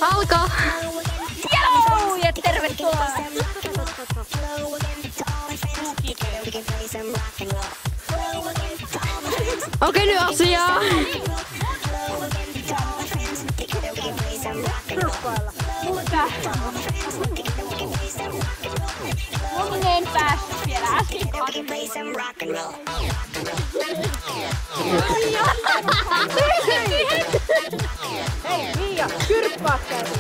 Alkaa! Joo, ja tervetuloa! Okei, nyt asiaa! Mun en päässyt vielä äsken. Hei Mia, kyrppaa käsin.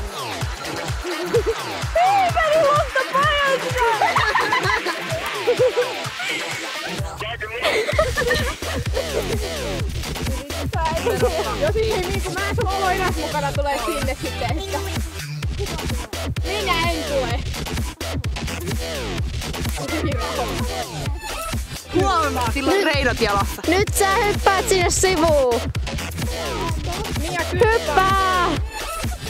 Piiperi lunta pajassa! Jos ei kun mä en Loinas mukana tulee sinne sitten, että minä en tule. Huomenna sillä on reidot jalassa. Nyt sä hyppäät sinne sivuun! Mia Hyppää!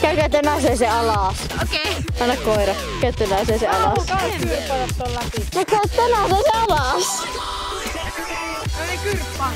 Käykää tän aseeseen alas. Okei. Anna koira. Käy tän aseeseen alas. kyrppää ton läpi. No käy tän aseeseen alas! Ei kyrppää.